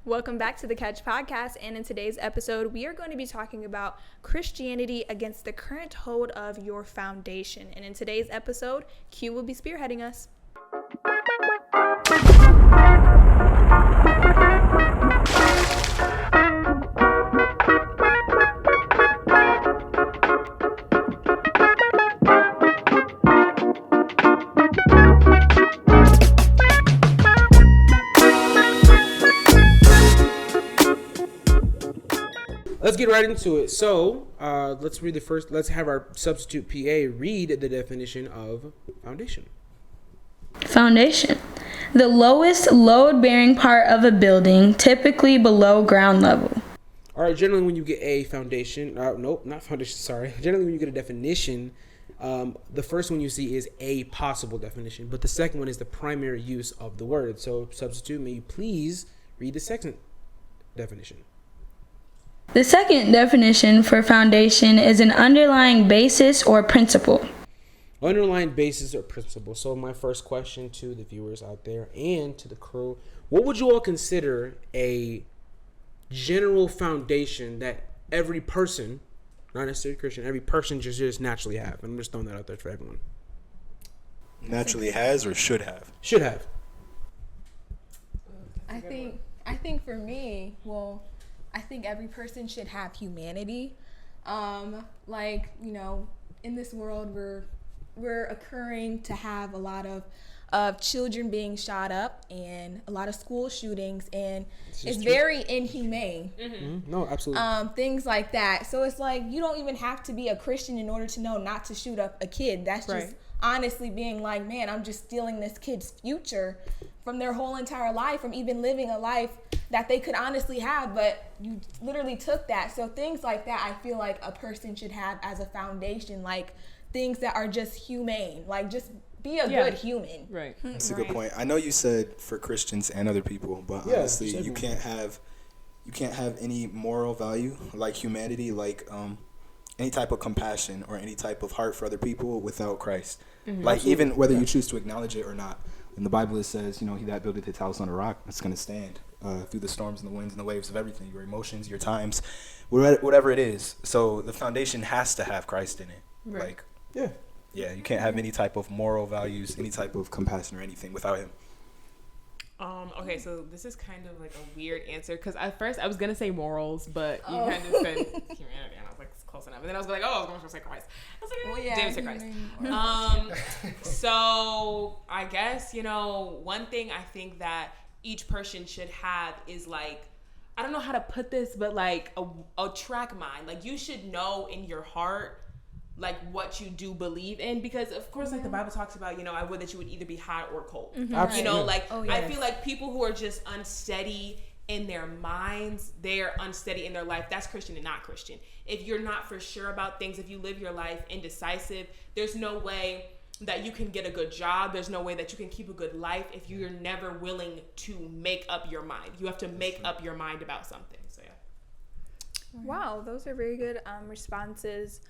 Welcome back to the Catch Podcast, and in today's episode, we are going to be talking about Christianity against the current hold of your foundation. And in today's episode, Q will be spearheading us. Let's get right into it. So, let's read let's have our substitute PA read the definition of foundation. Foundation. The lowest load-bearing part of a building, typically below ground level. All right, generally when you get a foundation, not foundation, sorry. Generally when you get a definition, the first one you see is a possible definition, but the second one is the primary use of the word. So, substitute, may you please read the second definition. The second definition for foundation is an underlying basis or principle. Underlying basis or principle. So my first question to the viewers out there and to the crew, what would you all consider a general foundation that every person, not necessarily Christian, every person just naturally have? I'm just throwing that out there for everyone. Naturally has or should have? Should have. I think for me, I think every person should have humanity. In this world, we're occurring to have a lot of children being shot up and a lot of school shootings, and it's very inhumane. Mm-hmm. No, absolutely. Things like that. So it's like you don't even have to be a Christian in order to know not to shoot up a kid. That's just honestly being like, man, I'm just stealing this kid's future from their whole entire life, from even living a life that they could honestly have, but you literally took that. So things like that, I feel like a person should have as a foundation, like things that are just humane, like just be a good human. Right. That's a good point. I know you said for Christians and other people, but honestly, you can't have any moral value like humanity, like any type of compassion or any type of heart for other people without Christ. Mm-hmm. Like absolutely. Even whether you choose to acknowledge it or not. In the Bible it says, he that buildeth his house on a rock, it's going to stand through the storms and the winds and the waves of everything, your emotions, your times, whatever it is. So the foundation has to have Christ in it. Right. You can't have any type of moral values, any type of compassion or anything without him. Okay, so this is kind of like a weird answer because at first I was gonna say morals, but you kind of said humanity, and I was like, it's close enough. And then I was like, I was going to say Christ. I was like, David said Christ. So I guess one thing I think that each person should have is like, I don't know how to put this, but like a track mind. Like you should know in your heart like what you do believe in, because of course like the Bible talks about, I would that you would either be hot or cold. Mm-hmm. I feel like people who are just unsteady in their minds, they're unsteady in their life. That's Christian and not Christian. If you're not for sure about things, if you live your life indecisive, there's no way that you can get a good job. There's no way that you can keep a good life if you're never willing to make up your mind. You have to make up your mind about something. So Wow, those are very good responses.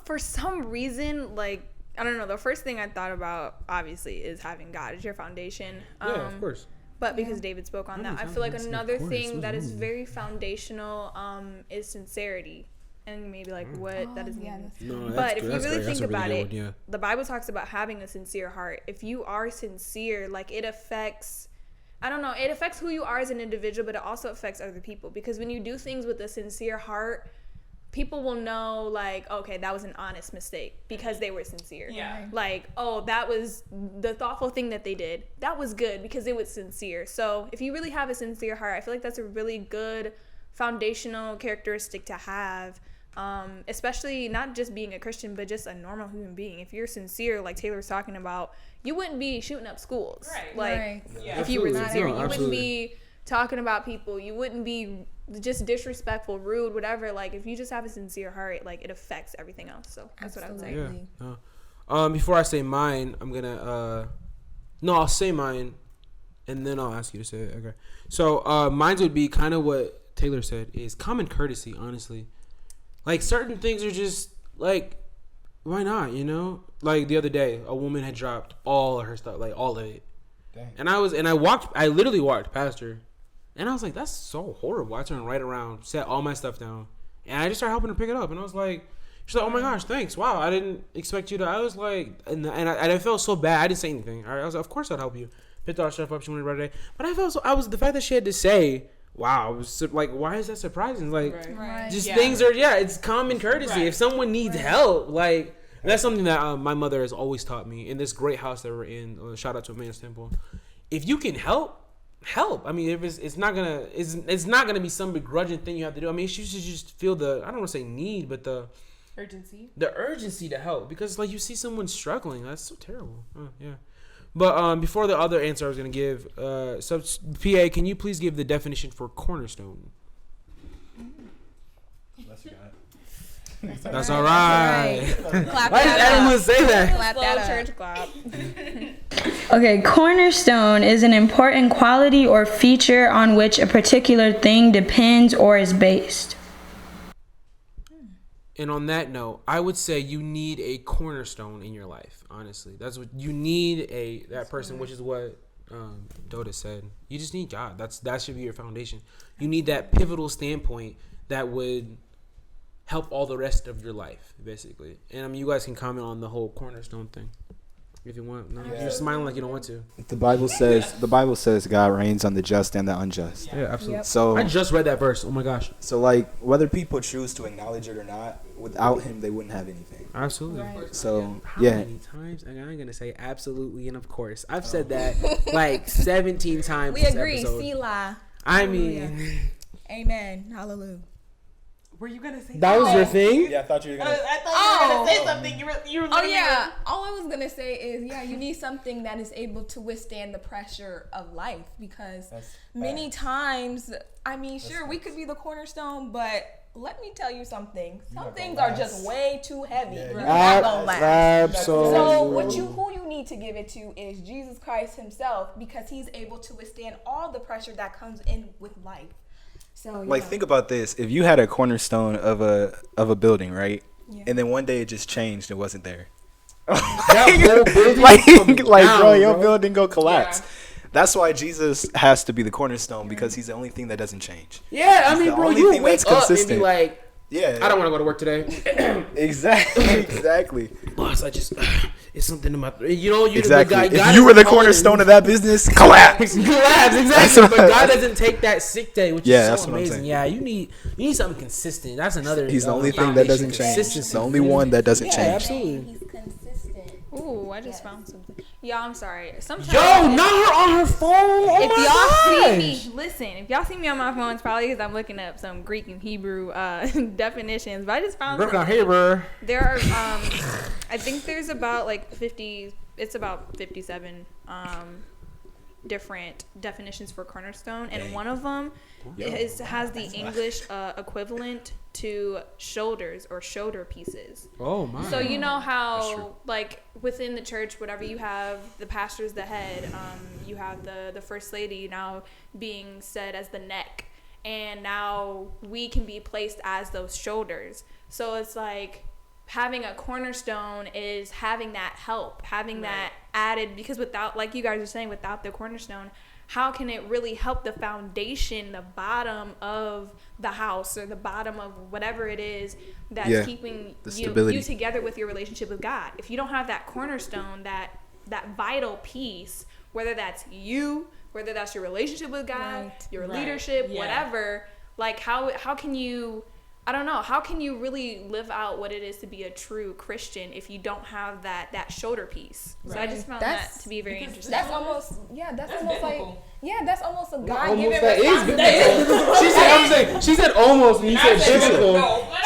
For some reason, like, I don't know, the first thing I thought about, obviously, is having God as your foundation. Of course. But because David spoke on that, I feel like another thing that is very foundational is sincerity. And maybe like what that is mean. But if you really think about it, the Bible talks about having a sincere heart. If you are sincere, like it affects, it affects who you are as an individual, but it also affects other people. Because when you do things with a sincere heart, people will know, like, okay, that was an honest mistake because they were sincere. Yeah. Like, oh, that was the thoughtful thing that they did. That was good because it was sincere. So if you really have a sincere heart, I feel like that's a really good foundational characteristic to have, especially not just being a Christian, but just a normal human being. If you're sincere, like Taylor was talking about, you wouldn't be shooting up schools. Right. Like, Yeah. if you were sincere, No, you wouldn't be talking about people. You wouldn't be just disrespectful, rude, whatever. Like, if you just have a sincere heart, like, it affects everything else. So that's what I would say. Yeah. Before I say mine, I'm gonna I'll say mine and then I'll ask you to say it. Okay. So mine would be kind of what Taylor said, is common courtesy, honestly. Like, certain things are just like, why not, Like the other day, a woman had dropped all of her stuff, like all of it. Dang. And I literally walked past her. And I was like, that's so horrible. I turned right around, set all my stuff down, and I just started helping her pick it up. And I was like, she's like, oh my gosh, thanks. Wow, I didn't expect you to. I was like, and I felt so bad. I didn't say anything. I was like, of course I'd help you. Picked all her stuff up. She went right away. But the fact that she had to say, wow, I was like, why is that surprising? Like, things are, it's common courtesy. Right. If someone needs help, like, that's something that my mother has always taught me in this great house that we're in. Shout out to Emmaus Temple. If you can help. I mean, if it's not gonna be some begrudging thing you have to do. I mean, she should just feel I don't want to say need, but the urgency to help, because like you see someone struggling, that's so terrible. Yeah. But before the other answer I was gonna give, PA, can you please give the definition for cornerstone? That's all right. Why did everyone say that? Clap that church clap. Okay, cornerstone is an important quality or feature on which a particular thing depends or is based. And on that note, I would say you need a cornerstone in your life. Honestly, that's what you need. That person, which is what Dota said. You just need God. That should be your foundation. You need that pivotal standpoint that would help all the rest of your life, basically. And I mean, you guys can comment on the whole cornerstone thing if you want. No, you're smiling like you don't want to. The Bible says God reigns on the just and the unjust. Yeah, absolutely. Yep. So I just read that verse. Oh my gosh. So like, whether people choose to acknowledge it or not, without him they wouldn't have anything. Absolutely. Right. So how many times? I ain't gonna say absolutely and of course. I've said that like 17 times. We agree. Episode. Selah. I mean, amen. Hallelujah. Were you gonna say that was your thing? Yeah, I thought you were gonna. I thought you were gonna say something. You were. Oh yeah. All I was gonna say is, you need something that is able to withstand the pressure of life, because many times, I mean, sure, we could be the cornerstone, but let me tell you something. Some things are just way too heavy. Yeah, You're not gonna last. Absolutely. So who you need to give it to is Jesus Christ Himself, because He's able to withstand all the pressure that comes in with life. So, like, think about this. If you had a cornerstone of a building, right? Yeah. And then one day it just changed and wasn't there. That whole building bro, your building go collapse. Yeah. That's why Jesus has to be the cornerstone, because he's the only thing that doesn't change. Yeah, I mean, bro, you wake up and be like, yeah, I don't want to go to work today. Exactly. Boss, it's something in my, you exactly. If you were the cornerstone of that business, collapse. Exactly. But God doesn't take that sick day, which is so amazing. Yeah, you need something consistent. That's another. He's the only thing that doesn't change. He's the only one that doesn't change. Absolutely. He's consistent. Ooh, I just found something. Yeah, I'm sorry. Sometimes. Yo, not her on her phone. Oh if y'all see me, listen. If y'all see me on my phone, it's probably because I'm looking up some Greek and Hebrew definitions. But I just found something. Hebrew. There are, I think there's about like 50. It's about 57 different definitions for cornerstone, and one of them has the English equivalent to shoulders or shoulder pieces. Oh my! So you know how like within the church, whatever you have, the pastor's the head. You have the first lady now being said as the neck, and now we can be placed as those shoulders. So it's like having a cornerstone is having that help, having that added, because without, like you guys are saying, without the cornerstone, how can it really help the foundation, the bottom of the house or the bottom of whatever it is that's keeping you together with your relationship with God? If you don't have that cornerstone, that vital piece, whether that's you, whether that's your relationship with God, your leadership, whatever, like how can you, I don't know, how can you really live out what it is to be a true Christian if you don't have that shoulder piece? So I just found that to be very interesting. That's almost that's almost a God-given responsibility. She said almost, and you said biblical.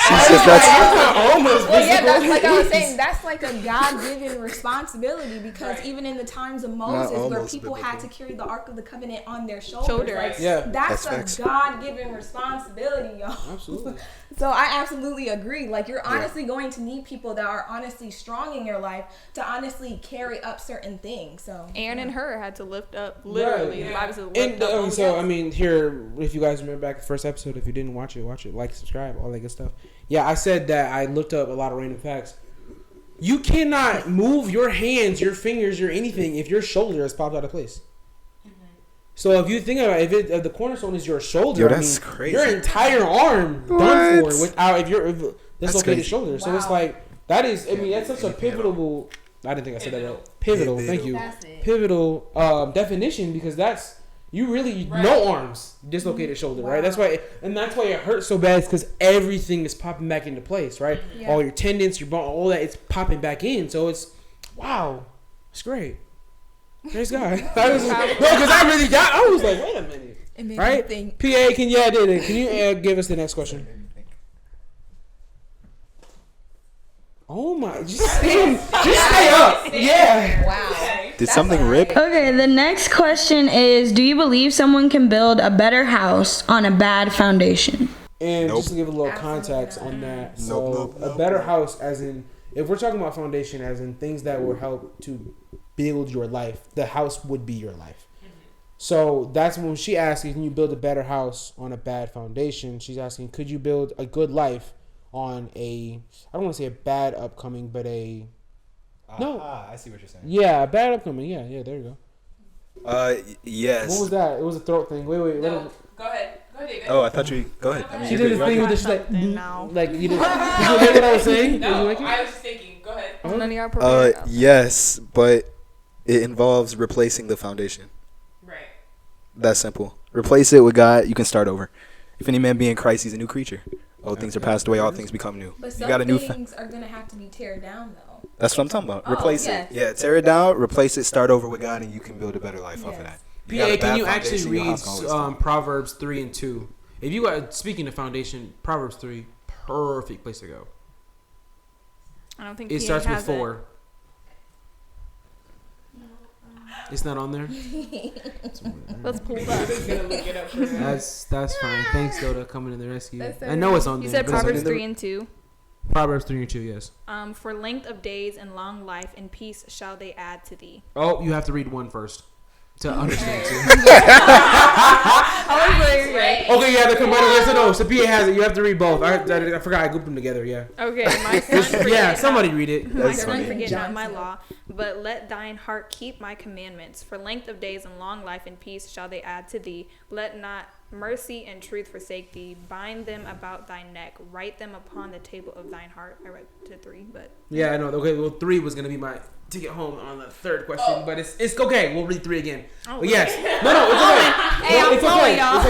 She says that's almost. Well, yeah, that's like I was saying. That's like a God-given responsibility, because even in the times of Moses, where people had to carry the Ark of the Covenant on their shoulders, that's a God-given responsibility, y'all. Absolutely. So I absolutely agree. Like, you're honestly going to need people that are honestly strong in your life to honestly carry up certain things. So Aaron and her had to lift up, literally. The Bible says lift up. And so I mean, here, if you guys remember back the first episode, if you didn't watch it, like, subscribe, all that good stuff. Yeah, I said that I looked up a lot of random facts. You cannot move your hands, your fingers, or anything if your shoulder is popped out of place. So if you think about it, if the cornerstone is your shoulder, yo, that's crazy. Your entire arm done for without if dislocated shoulder. Wow. So it's like that is. I mean, that's such a pivotal. I didn't think I said that right. Pivotal. Thank you. Pivotal definition because that's you really no arms, dislocated shoulder, right? That's why it hurts so bad. It's because everything is popping back into place, right? Yeah. All your tendons, your bone, all that, it's popping back in. So it's it's great. Praise God. Because I was like, wait a minute, right? PA, can you give us the next question? Oh my! Just stay up. Yeah. Wow. Did something rip? Okay, the next question is: do you believe someone can build a better house on a bad foundation? And just to give a little context on that, so a better house, as in, if we're talking about foundation, as in things that will help to build your life, the house would be your life. So that's when she asks, can you build a better house on a bad foundation? She's asking, could you build a good life on I don't want to say a bad upcoming, but I see what you're saying. Yeah, a bad upcoming. Yeah, there you go. Yes. What was that? It was a throat thing. Wait. No, go ahead. David. Oh, I thought you. Go ahead. I mean, she did this thing with the like you did. Did you hear what I was saying? No, I was just thinking. Go ahead. Yes, but it involves replacing the foundation. Right. That's simple. Replace it with God. You can start over. If any man be in Christ, he's a new creature. Old things are passed away, all things become new. But some things are going to have to be teared down, though. That's what I'm talking about. Replace it. Yeah, tear it down, replace it, start over with God, and you can build a better life off of that. PA, can you actually read Proverbs 3 and 2? If you are speaking of foundation, Proverbs 3, perfect place to go. I don't think it starts with 4. It's not on there. Let's pull that. That's fine. Thanks, Doda, coming to the rescue. I know it's on there. You said Proverbs 3 and 2. Proverbs 3 and 2, yes. For length of days and long life and peace shall they add to thee. Oh, you have to read 1 first to understand 2. I was like, right. Okay, yeah, the combined list. No, so PA has it. You have to read both. I forgot. I grouped them together. Yeah. Okay, my son. Somebody read it. My son forget not my law, but let thine heart keep my commandments. For length of days and long life and peace shall they add to thee. Let not mercy and truth forsake thee. Bind them about thy neck. Write them upon the table of thine heart. I read to 3, but yeah, I know. Okay, well, 3 was gonna be my to get home on the 3rd question, but it's okay. We'll read 3 again. Oh, but yes, no, it's okay. Hey, I'm flowing, y'all.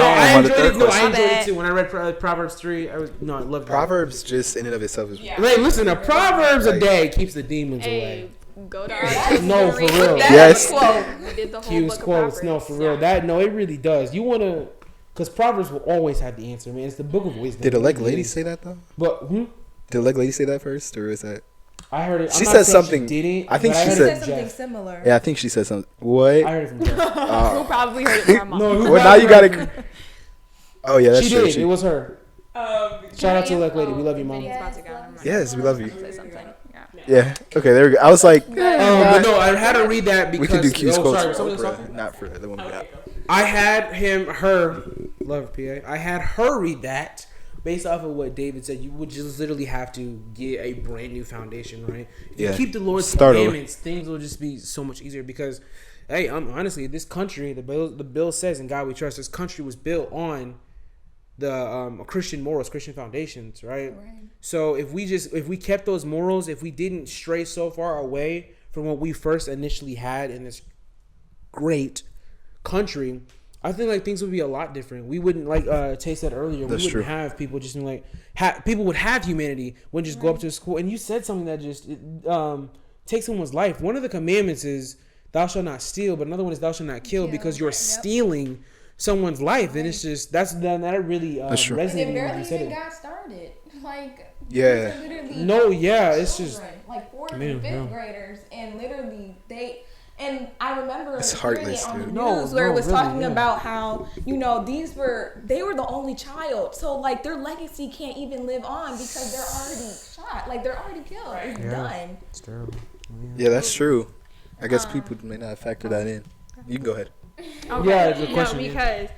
I enjoyed it too. When I read Proverbs 3, I loved it. Proverbs just in and of itself is. Yeah. Wait, listen, a Proverbs a day keeps the demons away. Go to our no, for real. Yes. We did the whole book of quotes. No, for real. It really does. You want to, because Proverbs will always have the answer, man. It's the book of wisdom. Did Elect Lady say that though? But did Elect Lady say that first, or is that? I heard it. She said something. She didn't. I think she said something similar. Yeah, I think she said something. What? I heard it from Jeff. Who probably heard it from mom. No, well, now you gotta. Oh yeah, that's true. She did. It was her. Shout out to Elect Lady. We love you, mom. Yes, we love you. Yeah. Okay, there we go. I was like, but no, I had to read that because we can do Q's quotes for Oprah, not for the woman. Okay. I had love PA. I had her read that based off of what David said. You would just literally have to get a brand new foundation, right? If you keep the Lord's commandments, things will just be so much easier. Because, hey, honestly, this country, the bill says, "In God we trust." This country was built on the Christian morals, Christian foundations, right? So if we kept those morals, if we didn't stray so far away from what we first initially had in this great country, I think like things would be a lot different. We wouldn't, like Tay said earlier, we wouldn't have people just being like, people would have humanity, wouldn't just go up to a school. And you said something that just takes someone's life. One of the commandments is thou shalt not steal, but another one is thou shalt not kill, because you're stealing someone's life. And it's just that really resonated when you said it. Got started. It's just like 4th and 5th graders, and literally and I remember it's heartless, on the news where it was talking about how they were the only child, so like their legacy can't even live on because they're already shot, like they're already killed. It's done. It's terrible. Yeah, that's true. I guess people may not factor that in. You can go ahead. Okay. Yeah, the question because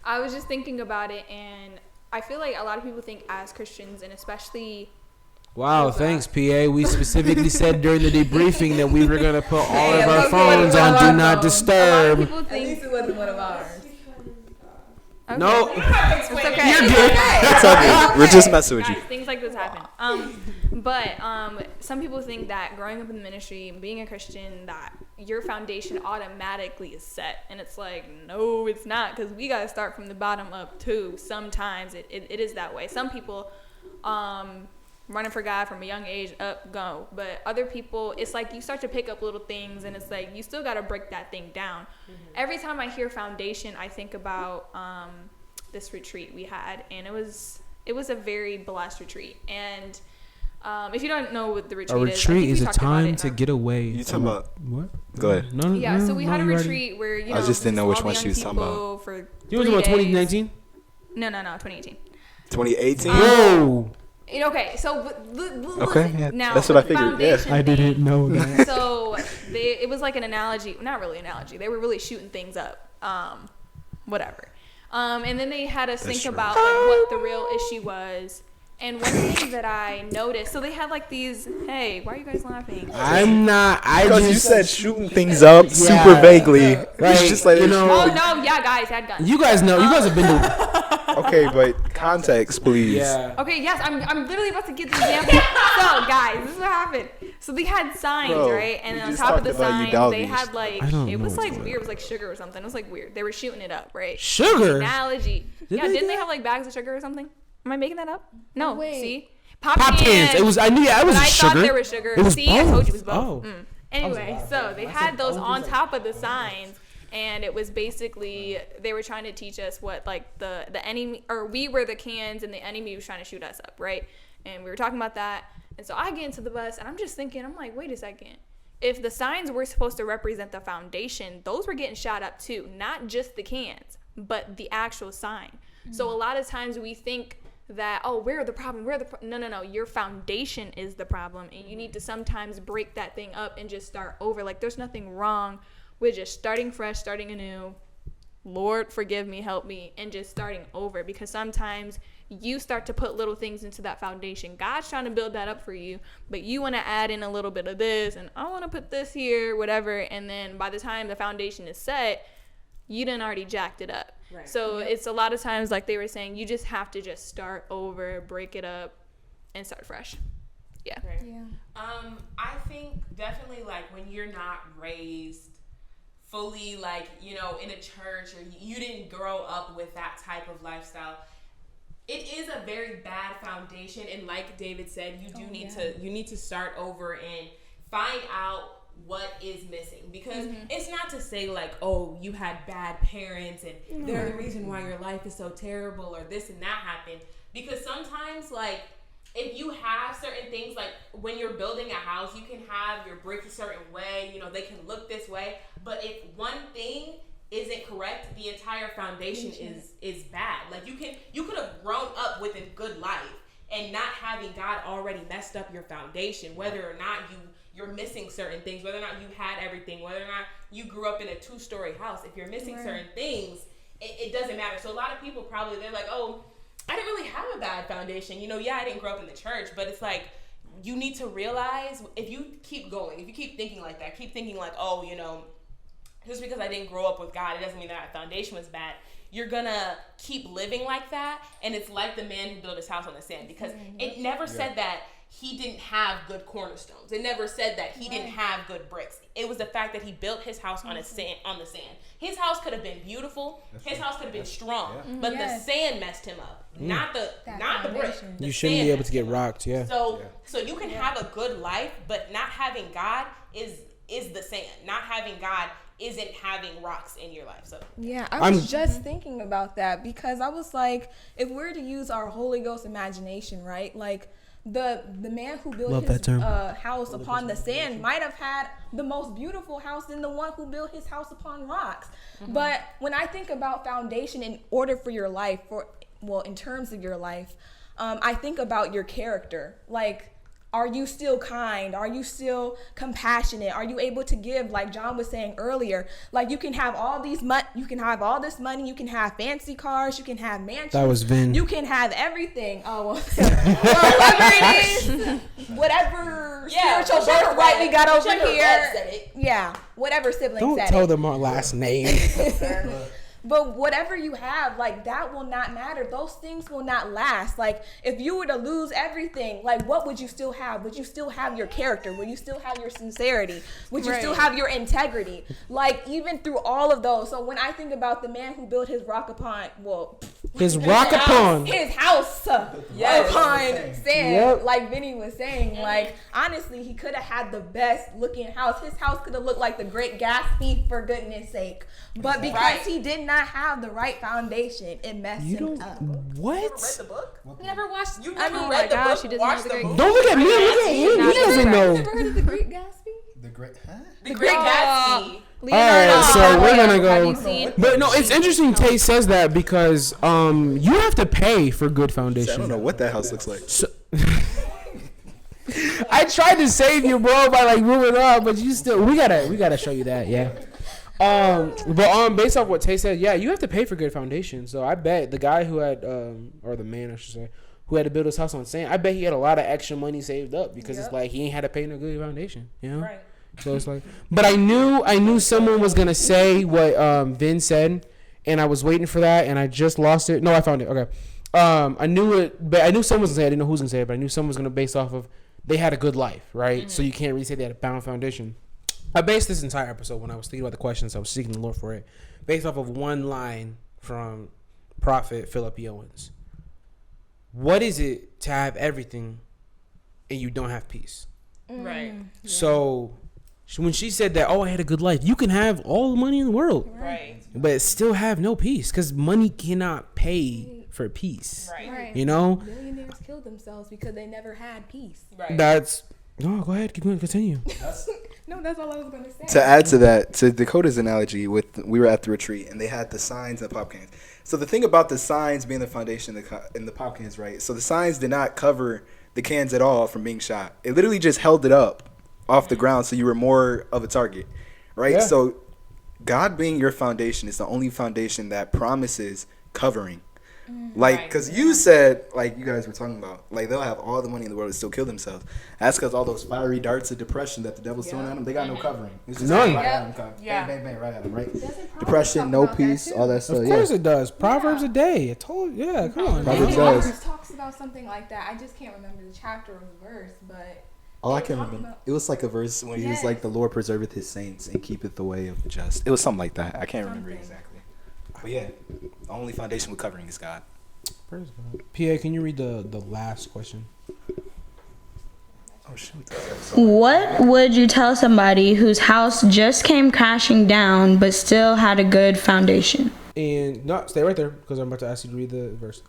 I was just thinking about it, and I feel like a lot of people think as Christians, and especially Wow, thanks, PA. We specifically said during the debriefing that we were going to put all of our phones on Do Not Disturb. At least it wasn't one of ours. Okay. No. It's okay. You're good. It's okay. We're just messing with you. Guys, things like this happen. But some people think that growing up in the ministry and being a Christian, that your foundation automatically is set. And it's like, no, it's not, because we got to start from the bottom up too. Sometimes it is that way. Some people running for God from a young age, up, go. But other people, it's like you start to pick up little things, and it's like you still got to break that thing down. Mm-hmm. Every time I hear foundation, I think about this retreat we had, and it was a very blessed retreat. And if you don't know what the retreat is a time to get away. You talking about what? Go ahead. No, so we had a retreat where I just didn't know which one she was talking about. You was about 2019? No, 2018. 2018. Whoa. Okay, so okay, yeah, now that's what I figured. Yeah, I didn't know that. So it was like an analogy, not really an analogy. They were really shooting things up, whatever. And then they had us think about like what the real issue was. And one thing that I noticed, so they had like these. Hey, why are you guys laughing? I'm not. Because you said shooting things up super vaguely. Like, just like, oh no, yeah, guys had guns. You guys know. You guys have been to. Okay, but context, please. Yeah. Okay, yes, I'm literally about to give the example. So, guys, this is what happened. So they had signs, right? And on top of the signs, they had like it was like weird. It was like sugar or something. It was like weird. They were shooting it up, right? Sugar. Analogy. Didn't they have like bags of sugar or something? Am I making that up? No. Wait. See, Pop cans. It was. I knew. I was but sugar. I thought there was sugar. It was See, both. I told you it was both. Oh. Anyway, so they had those on top of the signs. And it was basically, they were trying to teach us what, like, the enemy, or we were the cans and the enemy was trying to shoot us up, right? And we were talking about that. And so I get into the bus, and I'm just thinking, I'm like, wait a second. If the signs were supposed to represent the foundation, those were getting shot up too. Not just the cans, but the actual sign. Mm-hmm. So a lot of times we think that, oh, we're the problem. No. Your foundation is the problem. And you need to sometimes break that thing up and just start over. Like, there's nothing wrong with just starting fresh, starting anew. Lord, forgive me, help me, and just starting over. Because sometimes you start to put little things into that foundation. God's trying to build that up for you, but you want to add in a little bit of this, and I want to put this here, whatever. And then by the time the foundation is set, you done already jacked it up. Right. So it's a lot of times, like they were saying, you just have to just start over, break it up, and start fresh. Yeah. Right. Yeah. I think definitely like when you're not raised fully, like, you know, in a church, or you didn't grow up with that type of lifestyle, it is a very bad foundation. And like David said, you need to start over and find out what is missing, because it's not to say like, oh, you had bad parents and they're the reason why your life is so terrible, or this and that happened. Because sometimes, like, if you have certain things, like when you're building a house, you can have your bricks a certain way, you know, they can look this way, but if one thing isn't correct, the entire foundation is bad. Like, you could have grown up with a good life and not having God already messed up your foundation, whether or not you're missing certain things, whether or not you had everything, whether or not you grew up in a 2-story house. If you're missing certain things, it doesn't matter. So a lot of people probably, they're like, oh, I didn't really have a bad foundation. You know, I didn't grow up in the church, but it's like, you need to realize, if you keep going, if you keep thinking like that, keep thinking like, oh, you know, just because I didn't grow up with God, it doesn't mean that foundation was bad. You're gonna keep living like that, and it's like the man who built his house on the sand, because it never said that he didn't have good cornerstones. It never said that he didn't have good bricks. It was the fact that he built his house on the sand. His house could have been beautiful. His house could have been strong, but the sand messed him up. Not the brick. You shouldn't be able to get rocked. So you can have a good life, but not having God is the sand. Not having God isn't having rocks in your life. So I was just thinking about that, because I was like, if we're to use our Holy Ghost imagination, right? Like, the man who built his house upon the sand might have had the most beautiful house than the one who built his house upon rocks. But when I think about foundation in order for your life, in terms of your life, I think about your character. Like, Are you still kind? Are you still compassionate? Are you able to give, like John was saying earlier? Like, you can have all this money, you can have fancy cars, you can have mansions. That was Vin. You can have everything. Oh, well, whatever it is, whatever spiritual birthright we got over here. Yeah, whatever sibling said it. Don't tell them our last name. But whatever you have, like, that will not matter. Those things will not last. Like, if you were to lose everything, like, what would you still have? Would you still have your character? Would you still have your sincerity? Would you still have your integrity? Like, even through all of those. So when I think about the man who built his house upon sand, like Vinny was saying, like, honestly, he could have had the best looking house. His house could have looked like the Great Gatsby, for goodness sake. But because he did not have the right foundation, it messed him up. What? You never read the book? You never watched. You never read the book? Watch the movie. Don't look at me. Look at him. He doesn't know. You never heard of the Great Gatsby? The Great Gatsby. All right, so we're gonna go. But no, it's interesting. Tay says that because you have to pay for good foundation. I don't know what that house looks like. So, I tried to save you, bro, by like moving on, but you still. We gotta show you that, yeah. But based off what Tay said, yeah, you have to pay for good foundation. So I bet the guy who had, or the man I should say, who had to build his house on sand, I bet he had a lot of extra money saved up because it's like he ain't had to pay no good foundation, you know. Right. So it's like, but I knew someone was gonna say what Vin said, and I was waiting for that, and I just lost it. No, I found it. Okay. I knew it, but I knew someone was gonna say it. I didn't know who was gonna say it, but I knew someone was gonna base off of they had a good life, right? Mm-hmm. So you can't really say they had a bound foundation. I based this entire episode when I was thinking about the questions. I was seeking the Lord for it, based off of one line from Prophet Philip E. Owens. What is it to have everything and you don't have peace? Right. Yeah. So when she said that, I had a good life. You can have all the money in the world, right, but still have no peace because money cannot pay for peace. Right. You know, millionaires killed themselves because they never had peace. Right. That's no. Go ahead. Continue. No, that's all I was going to say. To add to that, to Dakota's analogy, we were at the retreat and they had the signs and pop cans. So the thing about the signs being the foundation and the pop cans, right? So the signs did not cover the cans at all from being shot. It literally just held it up off the ground, so you were more of a target, right? Yeah. So God being your foundation is the only foundation that promises covering. Like, because you said, like, you guys were talking about, like, they'll have all the money in the world and still kill themselves. That's because all those fiery darts of depression that the devil's throwing at them, they got no covering. It's just none. Right at them, bang, bang, bang, right at them, right? Depression, no peace, all that stuff. Of course it does. Proverbs a day. It told, come on. Proverbs talks about something like that. I just can't remember the chapter or the verse, but all I can remember, it was like a verse when he was like, the Lord preserveth his saints and keepeth the way of the just. It was something like that. I can't remember exactly. But yeah, the only foundation with covering is God. Praise God. PA, can you read the last question? Oh, shoot. What would you tell somebody whose house just came crashing down but still had a good foundation? And no, stay right there because I'm about to ask you to read the verse.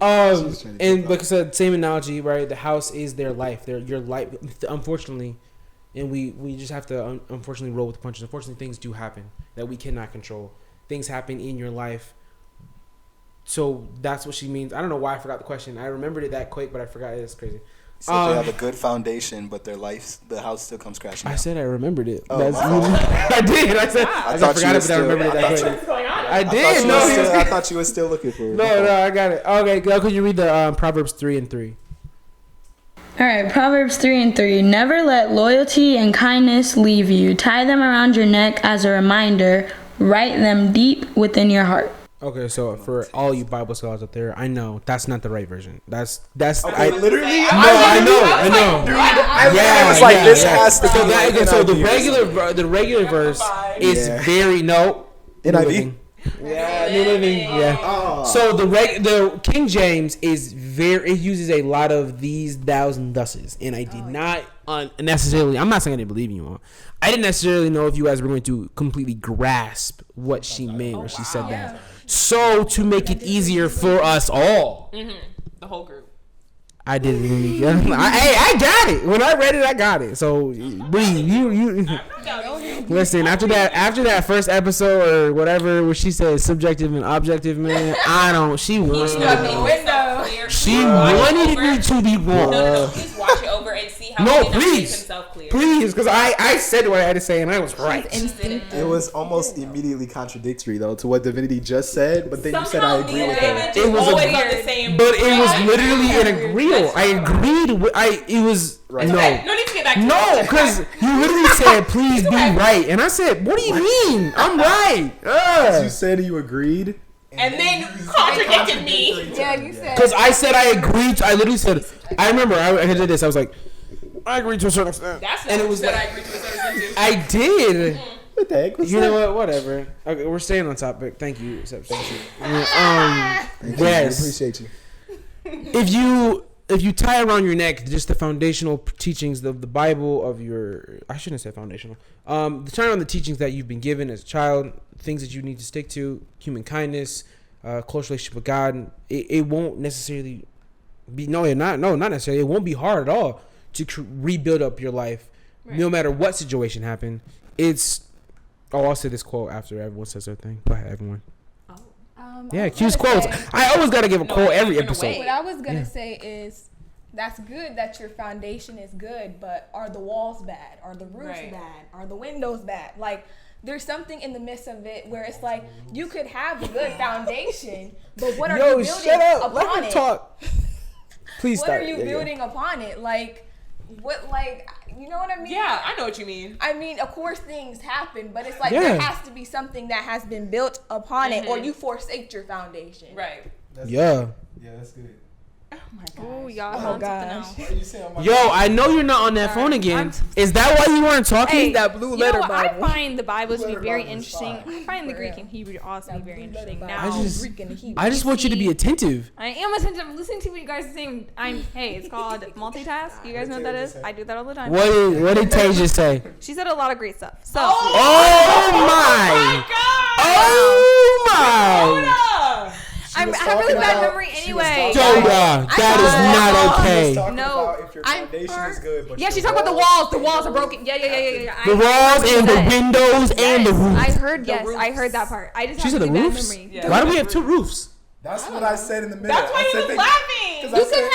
And like I said, same analogy, right? The house is their life. Your life. Unfortunately, and we just have to unfortunately roll with the punches. Unfortunately, things do happen that we cannot control. Things happen in your life. So that's what she means. I don't know why I forgot the question. I remembered it that quick, but I forgot it. It's crazy. So they have a good foundation, but the house still comes crashing down. I said I remembered it. Oh, I did. I said I forgot it, but I remembered it that quick. I did. I thought you were still looking for it. No, I got it. Okay, go. Could you read the Proverbs 3:3? All right, Proverbs 3:3. Never let loyalty and kindness leave you. Tie them around your neck as a reminder. Write them deep within your heart. Okay, so for all you Bible scholars out there, I know that's not the right version. That's okay, literally. I know. I was like, this has to be. So the regular verse is very NIV. Yeah, New Living. Yeah. Oh. So the King James is it uses a lot of these, thous, and thuses, and I did not necessarily. I'm not saying I didn't believe you. I didn't necessarily know if you guys were going to completely grasp what she meant when she said that. So to make it easier for us all, the whole group. I didn't really get it. I got it. When I read it, I got it. So, you listen. After that first episode or whatever, where she said subjective and objective, man, she wants me to know. clear. She wanted me to be wrong. No. Please watch it over and see how he makes himself clear. Please, because I said what I had to say and I was right. It was almost immediately contradictory though to what Divinity just said, but then you said I agree with her. It was the same. But it was literally an agreeal. I agreed with. It was right. No. Okay, no need to get back to No, because you literally said please be right, and I said, what do you mean? I'm right. You said you agreed. And then contradicted me. Yeah, you said. Because I said I agreed. I literally said. I remember I did this. I was like, I agreed to a certain extent. That's and it was that like, I agreed to a certain extent too. I did. What the heck? You know what? Whatever. Okay, we're staying on topic. Thank you. Thank you. Thank you. Yes. Appreciate you. If you tie around your neck just the foundational teachings of the Bible of your, I shouldn't say foundational. Tie around the teachings that you've been given as a child, things that you need to stick to, human kindness, close relationship with God. It won't necessarily be not necessarily. It won't be hard at all to rebuild up your life, right. No matter what situation happened. I'll say this quote after everyone says their thing. Go ahead, everyone. Yeah, Q's quotes. I always got to give a quote every episode. What I was going to say is, that's good that your foundation is good, but are the walls bad? Are the roofs bad? Are the windows bad? Like, there's something in the midst of it where it's like, you could have a good foundation, but what are you building upon it? Talk. Please what start. Are you building upon it? Like, what, like, you know what I mean? Yeah, I know what you mean. I mean, of course things happen, but it's like there has to be something that has been built upon it, or you forsake your foundation. Right. Yeah, that's good. Oh my gosh. Oh, y'all. Oh gosh. Yo, I know you're not on that phone again. Is that why you weren't talking? Hey, that blue letter Bible. I find the Bible to be very interesting. I find the Greek and Hebrew to also be very interesting. Now, I just want you to be attentive. I am attentive. I'm listening to what you guys are saying. It's called multitask. You guys know what that is? I do that all the time. What did Tay just say? She said a lot of great stuff. So. Oh my! Oh my! I have really bad memory anyway. Doda, that is not okay. No, if your foundation is good, but she talked about the walls. The walls are broken. Yeah. The walls and the windows and the roof. I heard that part. I just have really bad memory. Yeah. Why do we have two roofs? That's what I said in the middle. That's why he was laughing. You could have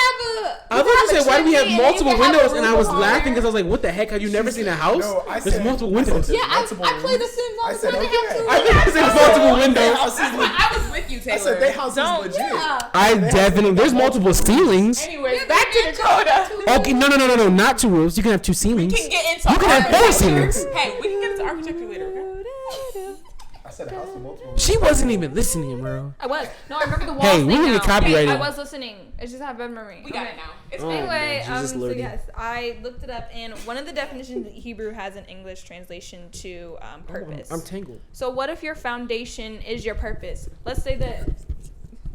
I thought you said, why do we have multiple windows? And I was laughing because I was like, what the heck? Have you never seen a house? No, There's multiple windows. Yeah, I play The Sims all the time. They have two. I think there's multiple windows. I was with you, Taylor. I said their house is legit. I definitely, there's multiple ceilings. Anyways, back to Dakota. Okay, no, not two roofs. You can have two ceilings. We can get into You can have four ceilings. Hey, we can get into architecture later, okay? I said a house with multiple. She wasn't even listening, bro. I was. No, I remember the walls. Hey, we didn't get copyrighted. I was listening. It's just I have bad memory. We got it now. It's anyway, so yes, I looked it up, and one of the definitions that Hebrew has an English translation to purpose. I'm tangled. So what if your foundation is your purpose? Let's say that.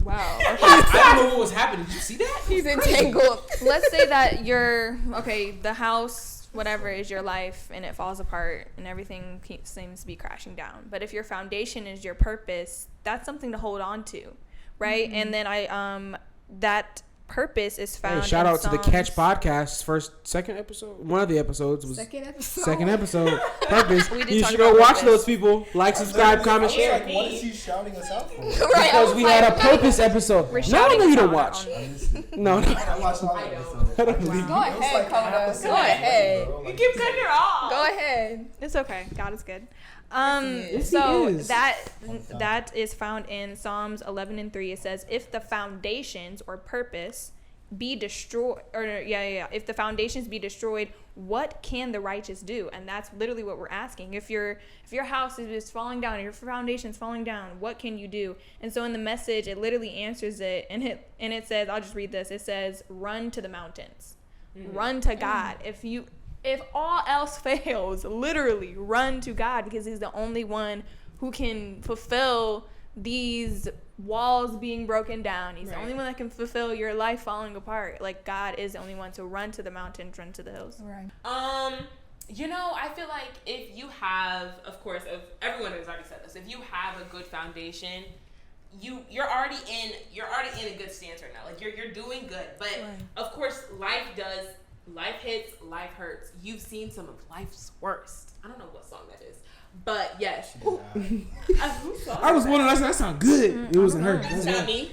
Wow. Okay. I don't know what was happening. Did you see that? He's entangled. Let's say that the house, whatever, is your life, and it falls apart and everything seems to be crashing down. But if your foundation is your purpose, that's something to hold on to, right? And then that purpose is found. Shout out to the Catch Podcast second episode. One of the episodes was second episode. Purpose. You should go watch those people. Like, subscribe, comment, share. Like, what is he shouting us out for? Because we had a purpose episode. No, you don't watch. No. I watched all the episodes. Go ahead, Coda. Go ahead. You keep cutting her off. Go ahead. It's okay. God is good. So that is found in Psalms 11:3. It says, if the foundations or purpose be destroyed, if the foundations be destroyed, what can the righteous do? And that's literally what we're asking. If your house is falling down, your foundation's falling down, what can you do? And so in the Message, it literally answers it, and it says, I'll just read this. It says, run to the mountains, run to God. If all else fails, literally run to God, because he's the only one who can fulfill these walls being broken down. He's the only one that can fulfill your life falling apart. Like, God is the only one to run to the mountains, run to the hills. Right. I feel like if you have, of course, everyone has already said this, if you have a good foundation, you're already in a good stance right now. Like, you're doing good. But of course, life hits, life hurts. You've seen some of life's worst. I don't know what song that is, but yes. I was wondering. That sound good. It wasn't her. It's not me.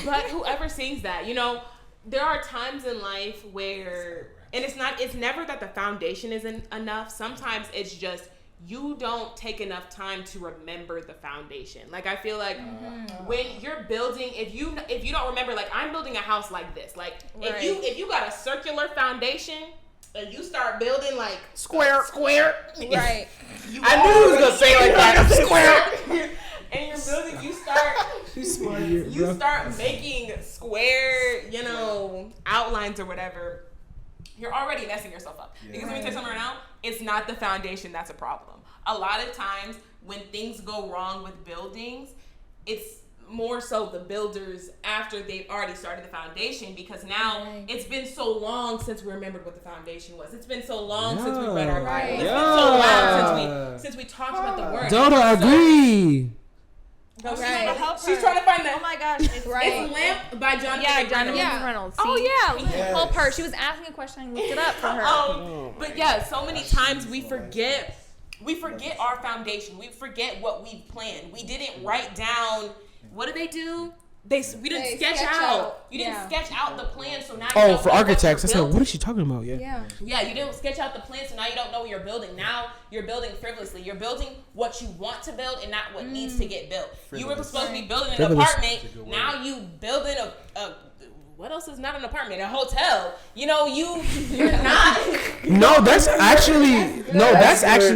But whoever sings that, you know, there are times in life where, and it's never that the foundation isn't enough. Sometimes it's just you don't take enough time to remember the foundation. Like, I feel like when you're building, if you don't remember, like, I'm building a house like this. Like, if you got a circular foundation and you start building like square, right? I knew he was gonna say like that, square. And you're building, you start making square, you know, outlines or whatever. You're already messing yourself up. Yeah. Because let me tell you something right now, it's not the foundation that's a problem. A lot of times when things go wrong with buildings, it's more so the builders after they've already started the foundation, because now it's been so long since we remembered what the foundation was. It's been so long since we read our Bible. It's been so long since we talked about the word. Don't agree. No, she's trying to find that. Oh my gosh, it's Lamp by Jonathan Reynolds. Oh yeah, help her. She was asking a question. I looked it up for her. But yeah, so many times we forget our foundation. We forget what we've planned. We didn't write down. What did they do? We didn't sketch out. You didn't sketch out the plan, so now. Oh, for architects, I said, what is she talking about? Yeah, you didn't sketch out the plan, so now you don't know what you're building. Now you're building frivolously. You're building what you want to build and not what needs to get built. You were supposed to be building an apartment. Now you building a what else is not an apartment? A hotel. You know, you're not. No, that's actually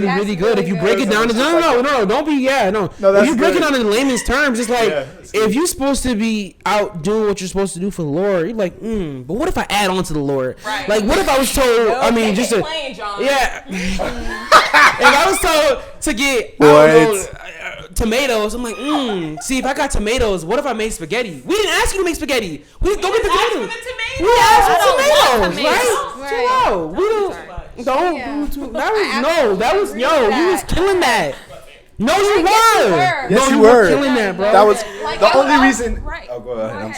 really good. If you break it down, no, don't be no. If you break it down in layman's terms, it's like if you're supposed to be out doing what you're supposed to do for the Lord, you're like, but what if I add on to the Lord? Right. Like, what if I was told? I mean, just to playing, John. Yeah. If I was told to get tomatoes, I'm like, see, if I got tomatoes, what if I made spaghetti? We didn't ask you to make spaghetti. We didn't go get the tomatoes. We asked for tomatoes, right? Chill out. We don't. That was you was killing that. No, you were. Yes, you were killing that, bro. That was the only reason. Oh, go ahead.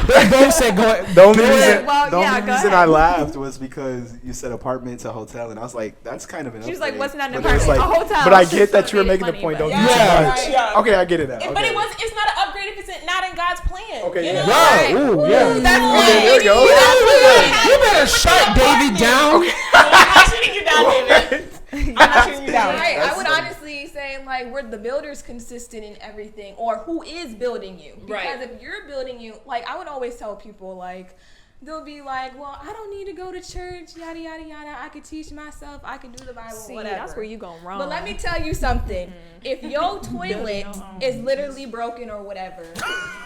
They both said go ahead. The only reason I laughed was because you said apartment to hotel, and I was like, that's kind of an. She was like, what's not an apartment? A hotel. But I get that you were making the point. Don't do too much. Okay, I get it now. But it's not an upgrade if it's not in God's plan. Okay, yeah. There you go. You better shut David down. I'm not shutting you down, David. I'm not shutting you down. Right. I would honestly say, like, were the builders consistent in everything, or who is building you? Because if you're building you, like, I would always tell people, like, they'll be like, well, I don't need to go to church, yada, yada, yada. I could teach myself. I could do the Bible, whatever. That's where you going wrong. But let me tell you something. If your toilet is literally broken or whatever,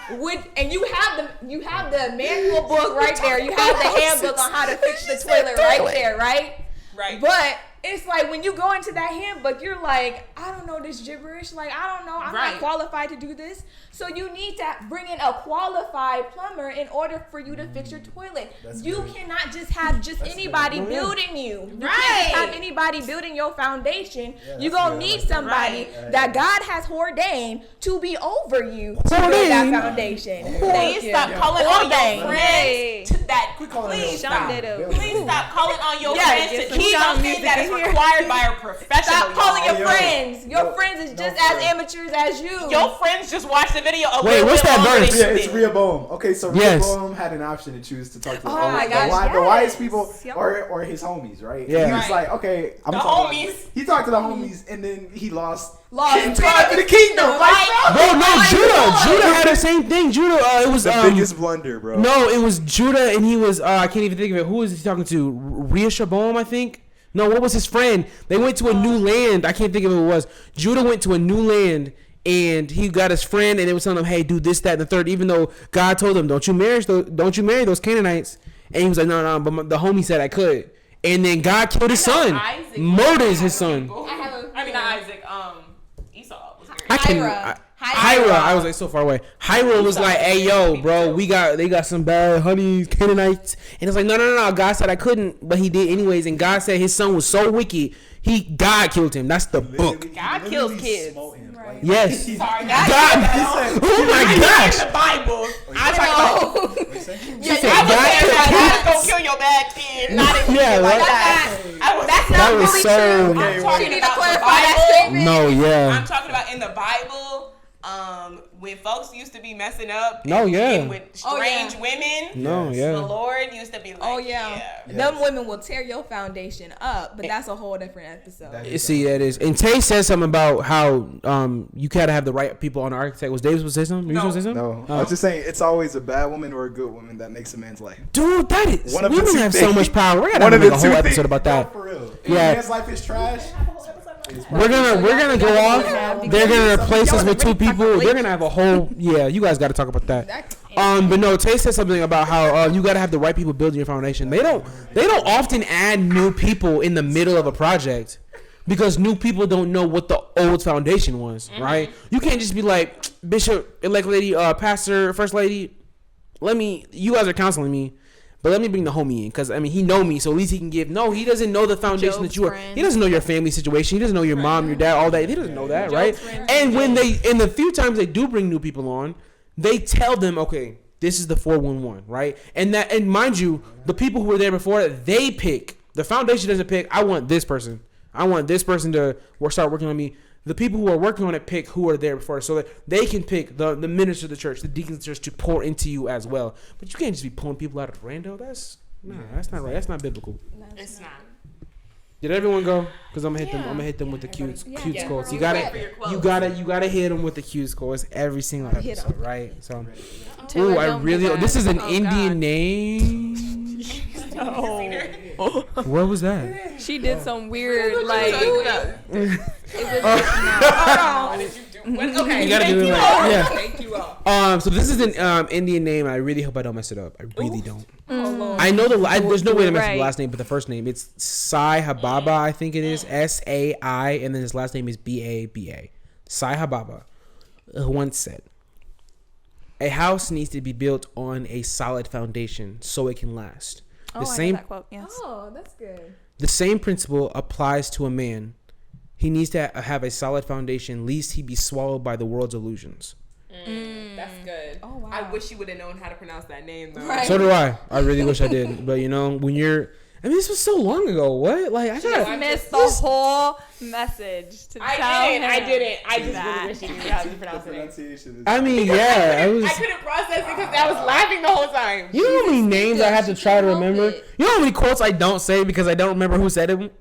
and you have the manual book right there. You have the handbook on how to fix the toilet right there, right? Right. But it's like when you go into that handbook, you're like, I don't know this gibberish. Like, I don't know. I'm not qualified to do this. So you need to bring in a qualified plumber in order for you to fix your toilet. You cannot just have anybody building you. You can't just have anybody building your foundation. You're going to need somebody that God has ordained to be over you to build that foundation. Please stop calling on your friends to that. Please stop calling on your friends to keep something that is required by a professional. Stop calling your friends. Your friends is just as amateurs as you. Your friends just watch the video. Wait, what's that verse? Yeah, it's Rehoboam. Okay, so Rehoboam had an option to choose to talk to the wise people or his homies, right? Yeah. He was like, okay, I'm the talking. Homies. He talked to the homies, and then he lost 10 tribes in the kingdom. Bro, no, Judah had the same thing. Judah, it was the biggest blunder, bro. No, it was Judah, and he was I can't even think of it. Who was he talking to? Rehoboam, I think. No, what was his friend? They went to a new land. I can't think of who it was. Judah went to a new land, and he got his friend, and they was telling him, "Hey, do this, that, and the third." Even though God told him, "Don't you marry those Canaanites," and he was like, "No, but the homie said I could." And then God killed his son, murders his son. I mean, not Isaac. Esau was married. Hira. I was like so far away. Hira was like, "Hey, yo, bro, they got some bad honeys, Canaanites," and it's like, no. God said I couldn't, but he did anyways. And God said his son was so wicked, God killed him. That's the book. God kills kids. Right. Yes. Sorry, God. Oh my gosh. In the Bible. I know. God gonna kill your bad kid. Not if you like that. That's not really true. I'm talking about the Bible. No, yeah. I'm talking about in the Bible. when folks used to be messing up. With strange women. The Lord used to be like, them women will tear your foundation up, but that's a whole different episode. See, that is. And Tay said something about how you gotta have the right people on the architect. Was Davis supposed to say something? No. I was just saying it's always a bad woman or a good woman that makes a man's life. Dude, that is. Women have so much power. We're gonna make a whole episode about that. For real. Yeah. Man's life is trash. We're gonna go off. They're gonna replace us with two people. They're gonna have a whole. Yeah, you guys got to talk about that. But no, Tay said something about how you got to have the right people building your foundation. They don't often add new people in the middle of a project because new people don't know what the old foundation was, right? You can't just be like, Bishop, elect lady, pastor, first lady. You guys are counseling me. But let me bring the homie in, because, I mean, he know me, so at least he can give. No, he doesn't know the foundation that you are. He doesn't know your family situation. He doesn't know your mom, your dad, all that. He doesn't know that, right? And when in the few times they do bring new people on, they tell them, okay, this is the 411, right? And mind you, the people who were there before, they pick. The foundation doesn't pick, I want this person. I want this person to start working on me. The people who are working on it pick who are there before, so that they can pick the minister of the church, the deacons of the church, to pour into you as well. But you can't just be pulling people out of rando. That's not right. That's not biblical. It's not. Did everyone go? Because I'm gonna hit them with the cute quotes. You gotta hit them with the cute quotes every single episode, right? So, this is an Indian name. What was that? She did some weird Okay, you gotta do it right. So this is an Indian name, and I really hope I don't mess it up. I really don't. I know there's no way to mess up the last name, but the first name, it's Sai Hababa, I think it is, S-A-I, and then his last name is B-A-B-A. Sai Hababa once said, "A house needs to be built on a solid foundation so it can last." I know that quote, yes. Oh, that's good. The same principle applies to a man. He needs to have a solid foundation, lest he be swallowed by the world's illusions. That's good. Oh, wow. I wish you would have known how to pronounce that name, though. Right. So do I. I really wish I did. But, when you're... I mean, this was so long ago. What? Like, I missed the whole message to tell him. I didn't. I just really wish you knew how to pronounce it. I mean, yeah. I couldn't process it because I was laughing the whole time. You know how many names I have to try to remember? You know how many quotes I don't say because I don't remember who said it?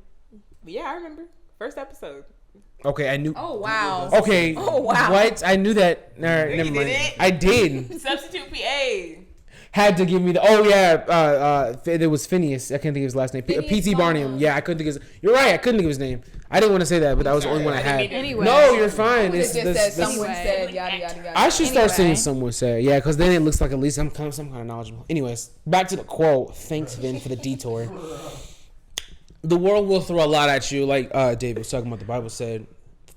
Yeah, I remember. First episode. Okay, I knew. Oh, wow. Okay. Oh, wow. What? I knew that. All right, never mind. I did. Substitute PA. Had to give me the. It was Phineas. I can't think of his last name. P.T. Barnum. Yeah, I couldn't think of his. You're right. I couldn't think of his name. I didn't want to say that, but that was the only one I had. Anyway. No, you're fine. Someone said yada yada yada. I should start saying someone said. Yeah, because then it looks like at least I'm some kind of knowledgeable. Anyways, back to the quote. Thanks, Vin, for the detour. The world will throw a lot at you, like David was talking about. The Bible said.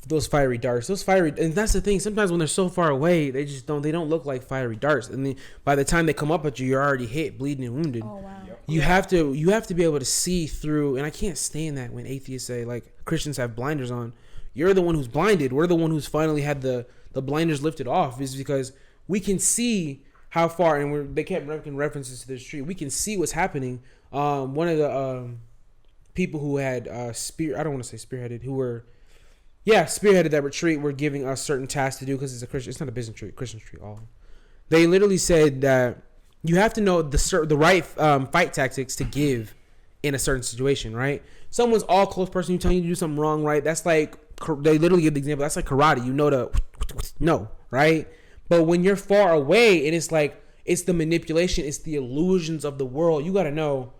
Those fiery darts, and that's the thing. Sometimes when they're so far away, they don't look like fiery darts. And then by the time they come up at you, you're already hit, bleeding, and wounded. Oh wow! You have to be able to see through. And I can't stand that when atheists say like Christians have blinders on. You're the one who's blinded. We're the one who's finally had the blinders lifted off. Is because we can see how far, and they kept making references to this tree. We can see what's happening. One of the people who had I don't want to say spearheaded, who were. Yeah, spearheaded that retreat. We're giving us certain tasks to do because it's a Christian. It's not a business retreat. Christian retreat. All they literally said that you have to know the right fight tactics to give in a certain situation. Right? Someone's all close person. You telling you to do something wrong. Right? That's like they literally give the example. That's like karate. You know no. Right? But when you're far away, and it's like it's the manipulation. It's the illusions of the world. You got to know.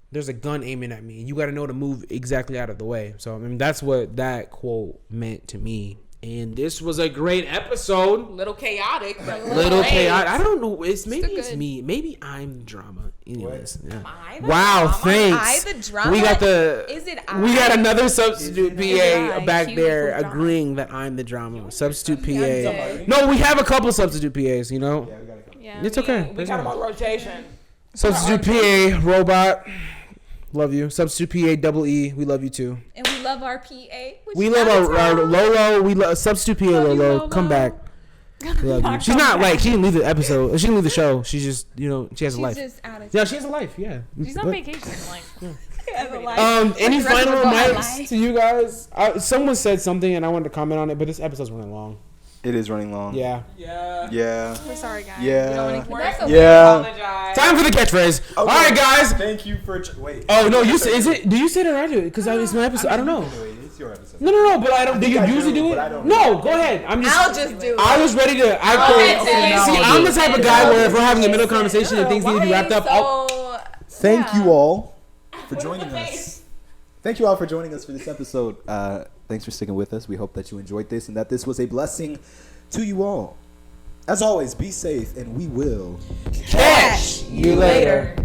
There's a gun aiming at me. You got to know to move exactly out of the way. So, I mean, that's what that quote meant to me. And this was a great episode. Little chaotic, but little chaotic. I don't know. It's me. Maybe I'm the drama. Anyways, yeah. Wow, thanks. I the drama. We got Is it we got another substitute PA back there agreeing that I'm the drama. Substitute PA. No, we have a couple substitute PAs. You know. Yeah, we got a couple. Yeah, it's okay. We got them on rotation. Substitute PA robot. Love you. Substitute PA double E. We love you too. And we love our PA. We love our Lolo. We love Substitute PA Lolo. Come back. We love you. She's not like she didn't leave the episode. She didn't leave the show. She's just she has a life. She's just out of she has a life. Yeah. She's on vacation. Like. Any final remarks to you guys? Someone said something and I wanted to comment on it, but this episode's running long. It is running long. Yeah. We're sorry, guys. Yeah. Time for the catchphrase. Okay. All right, guys. Thank you for wait. Oh no, you say, is it? Do you say it or I do it? Because it's my episode. I don't know. It's your episode. No. But I don't. Do you usually do it? No. Go ahead. I'll just do it. I was ready to. I'm the type of guy where if we're having a middle conversation and things need to be wrapped up. Thank you all for joining us. Thank you all for joining us for this episode. Thanks for sticking with us. We hope that you enjoyed this and that this was a blessing to you all. As always, be safe and we will catch you later.